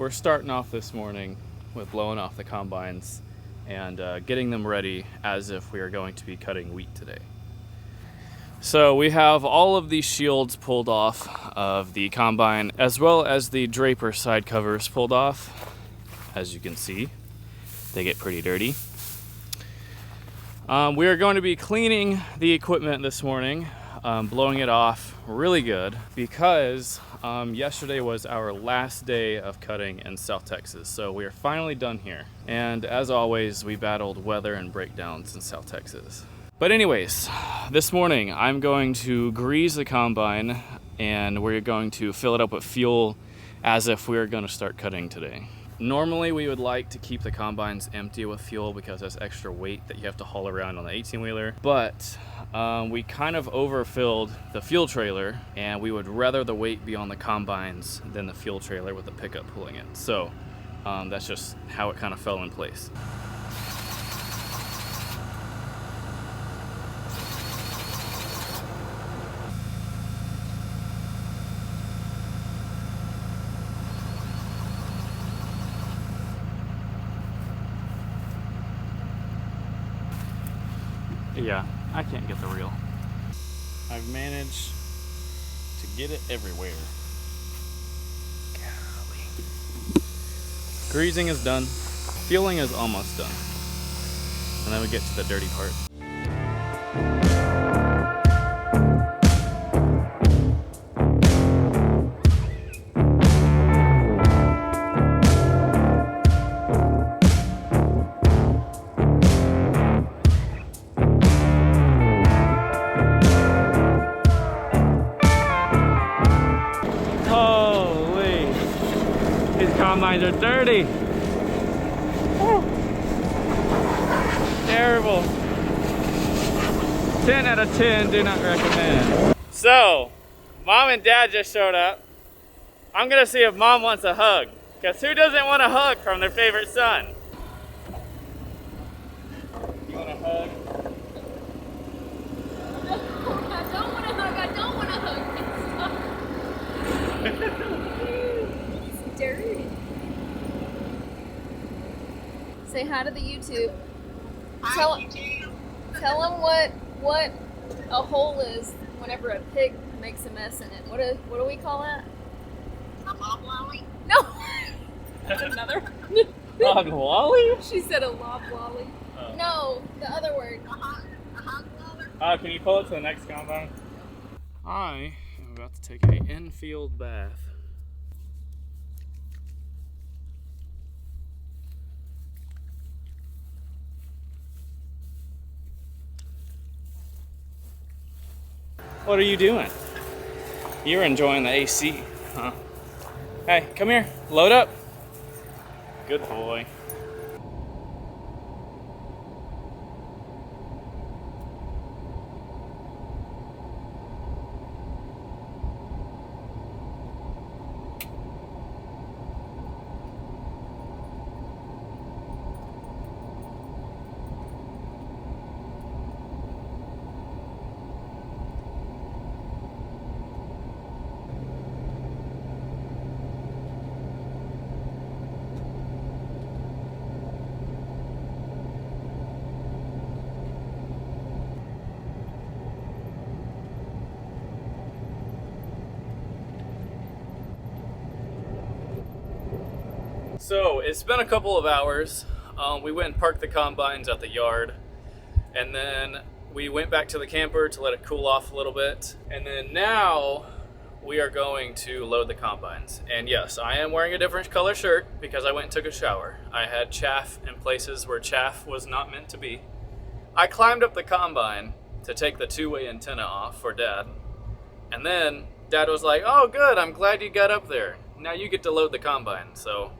we're starting off this morning with blowing off the combines and getting them ready as if we are going to be cutting wheat today. So we have all of these shields pulled off of the combine, as well as the draper side covers pulled off. As you can see, they get pretty dirty. We are going to be cleaning the equipment this morning, blowing it off really good, because yesterday was our last day of cutting in South Texas. So we are finally done here. And as always, we battled weather and breakdowns in South Texas. But anyways, this morning I'm going to grease the combine and we're going to fill it up with fuel as if we're going to start cutting today. Normally we would like to keep the combines empty with fuel because there's extra weight that you have to haul around on the 18-wheeler, but we kind of overfilled the fuel trailer and we would rather the weight be on the combines than the fuel trailer with the pickup pulling it. So that's just how it kind of fell in place. Yeah, I can't get the reel. I've managed to get it everywhere. Golly. Greasing is done. Fueling is almost done. And then we get to the dirty part. Combines are dirty. Woo. Terrible. 10 out of 10, do not recommend. So, Mom and Dad just showed up. I'm gonna see if Mom wants a hug, because who doesn't want a hug from their favorite son? You want a hug? I don't want a hug. I don't want a hug. It's dirty. Say hi to the YouTube. Tell them what a hole is whenever a pig makes a mess in it. What do we call that? A loblolly? No. Another. Loblolly? She said a loblolly. Oh. No, the other word. A hogwaller? Can you pull it to the next combine? I am about to take an infield bath. What are you doing? You're enjoying the AC, huh? Hey, come here. Load up. Good boy. So it's been a couple of hours. We went and parked the combines at the yard, and then we went back to the camper to let it cool off a little bit. And then now we are going to load the combines. And yes, I am wearing a different color shirt because I went and took a shower. I had chaff in places where chaff was not meant to be. I climbed up the combine to take the two-way antenna off for Dad. And then Dad was like, "Oh good, I'm glad you got up there. Now you get to load the combine." So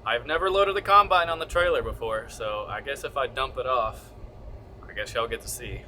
I've never loaded the combine on the trailer before, so I guess if I dump it off, I guess y'all get to see.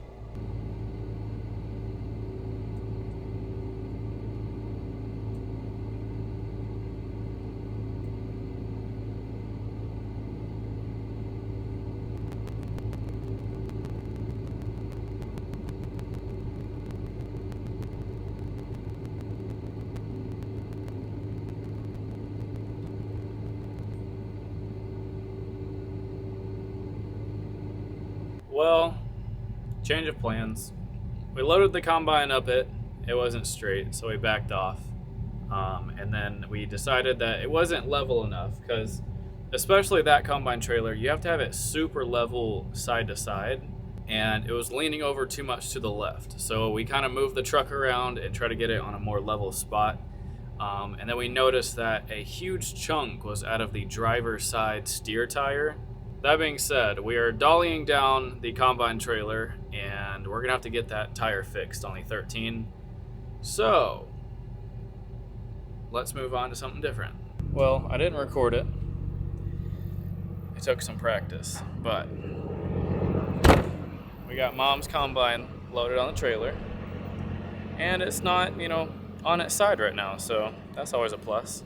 Well, change of plans. We loaded the combine up it. It wasn't straight, so we backed off. And then we decided that it wasn't level enough because, especially that combine trailer, you have to have it super level side to side, and it was leaning over too much to the left. So we kind of moved the truck around and tried to get it on a more level spot. And then we noticed that a huge chunk was out of the driver's side steer tire. That being said, we are dollying down the combine trailer, and we're gonna have to get that tire fixed on the 13. So let's move on to something different. Well, I didn't record it. It took some practice, but we got Mom's combine loaded on the trailer, and it's not, on its side right now, so that's always a plus.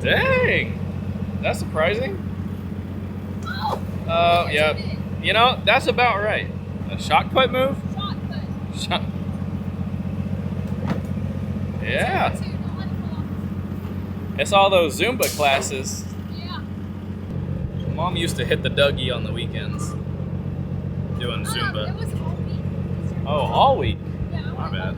Dang! That's surprising. Oh, yeah. That's about right. A shot put move? Shot. Yeah. It's all those Zumba classes. Yeah. Mom used to hit the Dougie on the weekends. Doing Zumba. It was all week. Oh, all week? Yeah, My bad.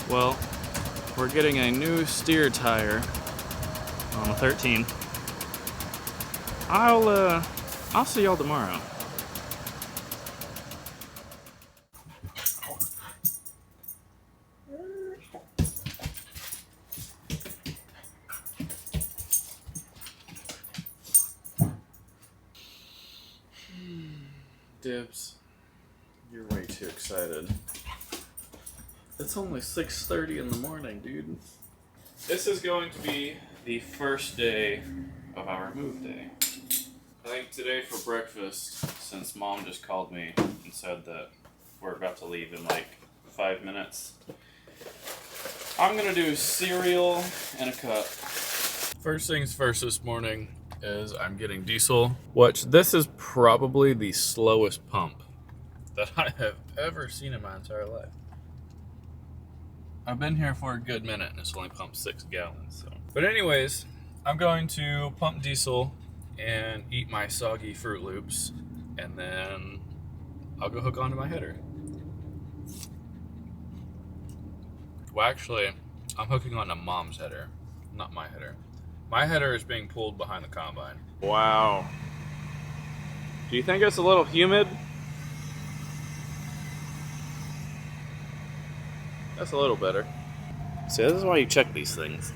Well, we're getting a new steer tire on the 13. I'll see y'all tomorrow. Dibs, you're way too excited. It's only 6:30 in the morning, dude. This is going to be the first day of our move day. I think today for breakfast, since Mom just called me and said that we're about to leave in like 5 minutes, I'm gonna do cereal and a cup. First things first this morning is I'm getting diesel, which this is probably the slowest pump that I have ever seen in my entire life. I've been here for a good minute and it's only pumped 6 gallons. So. But anyways, I'm going to pump diesel and eat my soggy Fruit Loops, and then I'll go hook onto my header. Well, actually, I'm hooking onto Mom's header, not my header. My header is being pulled behind the combine. Wow. Do you think it's a little humid? That's a little better. See, this is why you check these things.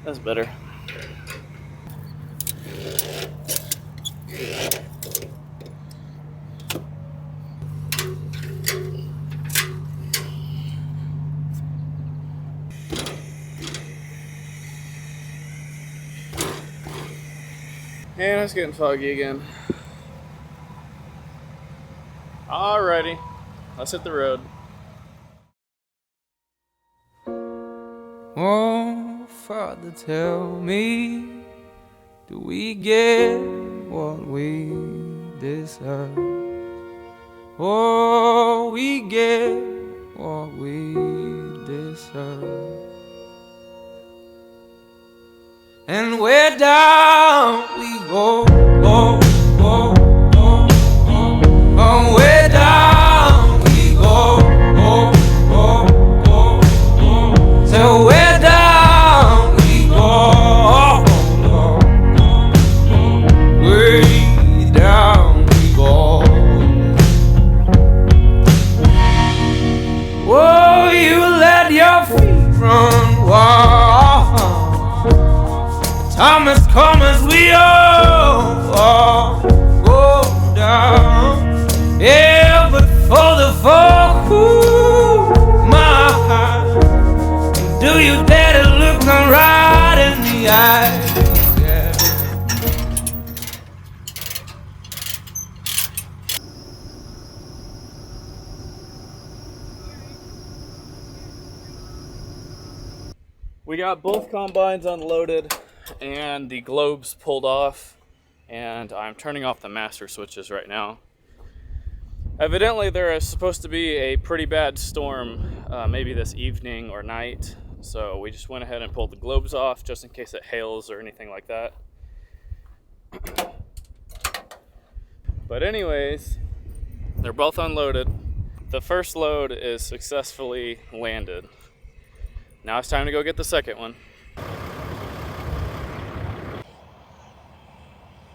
That's better. And it's getting foggy again. Alrighty, let's hit the road. Oh, Father, tell me, do we get what we deserve? Oh, we get what we deserve. And where down we go, oh, Way down we go. So way down we go. Way down we go. Oh, you let your feet run wild. Time has come as we all go down. Yeah, but for the fall, ooh, my heart, do you dare to look them right in the eye? Yeah. We got both combines unloaded and the globes pulled off, and I'm turning off the master switches right now. Evidently there is supposed to be a pretty bad storm maybe this evening or night, so we just went ahead and pulled the globes off just in case it hails or anything like that. But anyways, they're both unloaded. The first load is successfully landed. Now it's time to go get the second one.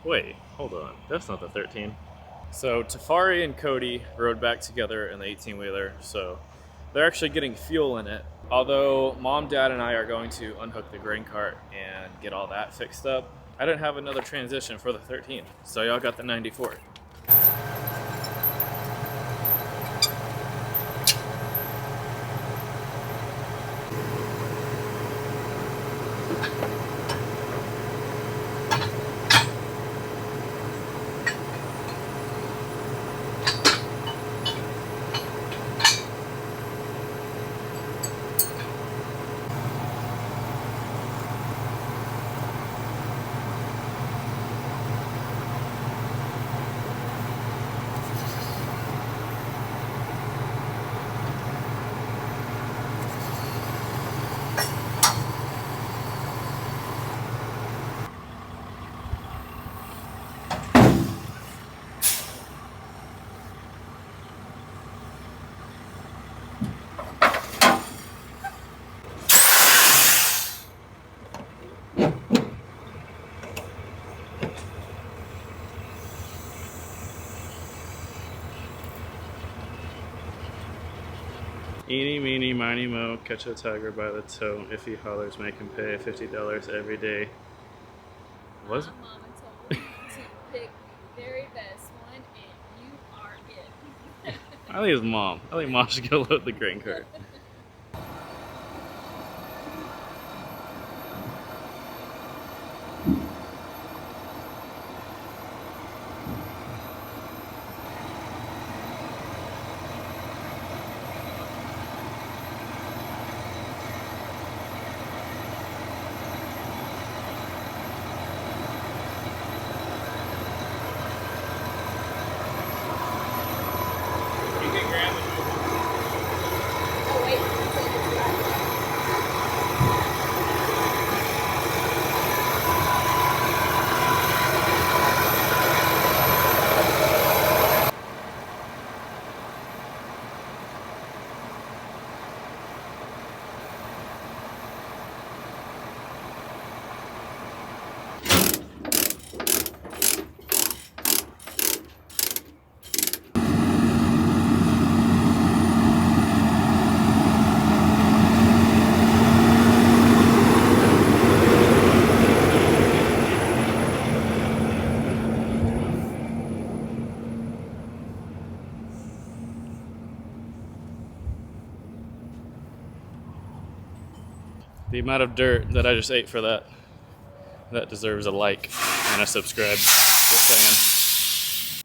Wait, hold on. That's not the 13. So Tafari and Cody rode back together in the 18-wheeler, so they're actually getting fuel in it. Although Mom, Dad, and I are going to unhook the grain cart and get all that fixed up, I didn't have another transition for the 13, so y'all got the 94. Eeny, meeny, miny, mo, catch a tiger by the toe. If he hollers, make him pay $50 every day. Was it? My mama told me to pick the very best one, and you are it. I think it's Mom. I think Mom should go load the grain cart. Oh wait, I said it's right. The amount of dirt that I just ate for that deserves a like and a subscribe. Just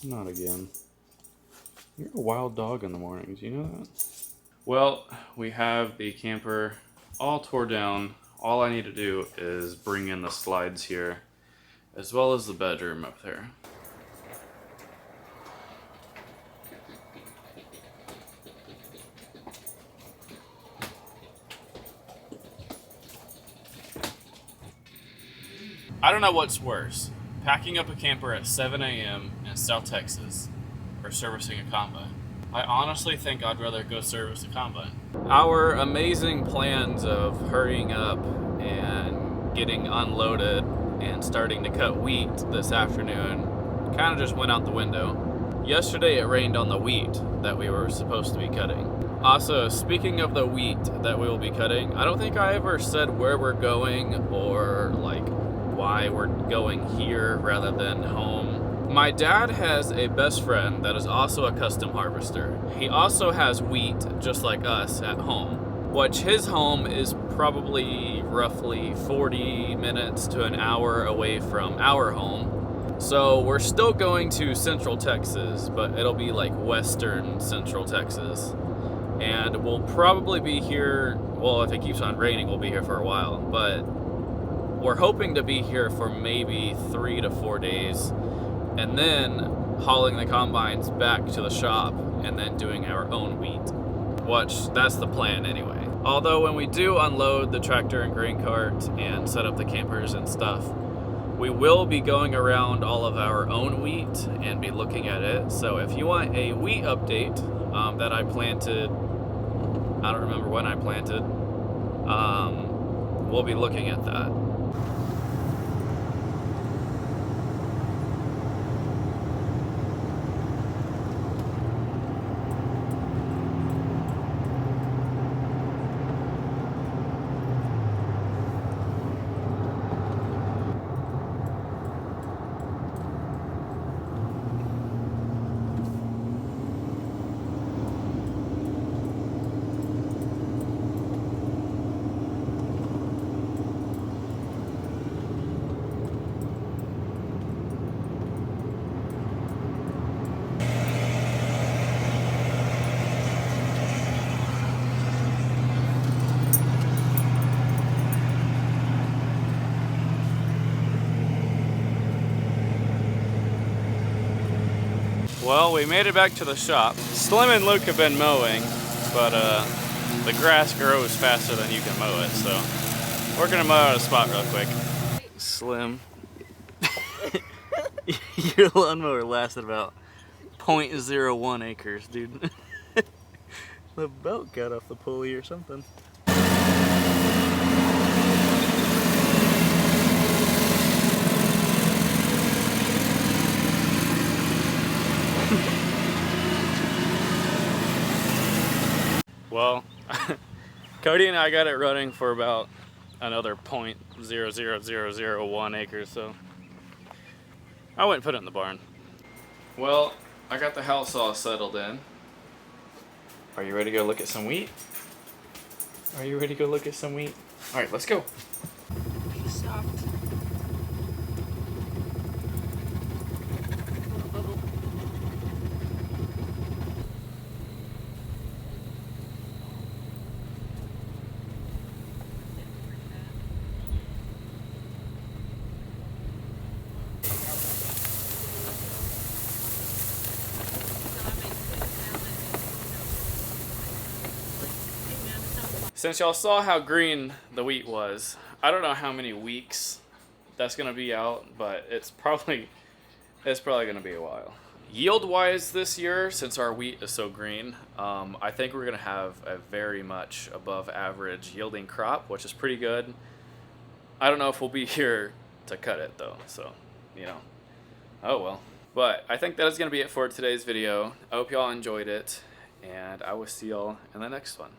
saying. Not again. You're a wild dog in the mornings, you know that? Well, we have the camper all tore down. All I need to do is bring in the slides here, as well as the bedroom up there. I don't know what's worse, packing up a camper at 7 a.m. in South Texas or servicing a combine. I honestly think I'd rather go service a combine. Our amazing plans of hurrying up and getting unloaded and starting to cut wheat this afternoon kind of just went out the window. Yesterday it rained on the wheat that we were supposed to be cutting. Also, speaking of the wheat that we will be cutting, I don't think I ever said where we're going or like why we're going here rather than home. My dad has a best friend that is also a custom harvester. He also has wheat just like us at home, which his home is probably roughly 40 minutes to an hour away from our home. So we're still going to Central Texas, but it'll be like Western Central Texas. And we'll probably be here, well, if it keeps on raining, we'll be here for a while, but we're hoping to be here for maybe 3 to 4 days, and then hauling the combines back to the shop and then doing our own wheat, which that's the plan anyway. Although when we do unload the tractor and grain cart and set up the campers and stuff, we will be going around all of our own wheat and be looking at it. So if you want a wheat update that I planted, I don't remember when I planted, we'll be looking at that. Well, we made it back to the shop. Slim and Luke have been mowing, but the grass grows faster than you can mow it, so we're gonna mow out a spot real quick. Slim, your lawnmower lasted about 0.01 acres, dude. The belt got off the pulley or something. Well, Cody and I got it running for about another 0.00001 acres, so I went and put it in the barn. Well, I got the house all settled in. Are you ready to go look at some wheat? Are you ready to go look at some wheat? All right, let's go. Stopped. Since y'all saw how green the wheat was, I don't know how many weeks that's gonna be out, but it's probably gonna be a while. Yield-wise this year, since our wheat is so green, I think we're gonna have a very much above average yielding crop, which is pretty good. I don't know if we'll be here to cut it though, so, you know, oh well. But I think that is gonna be it for today's video. I hope y'all enjoyed it, and I will see y'all in the next one.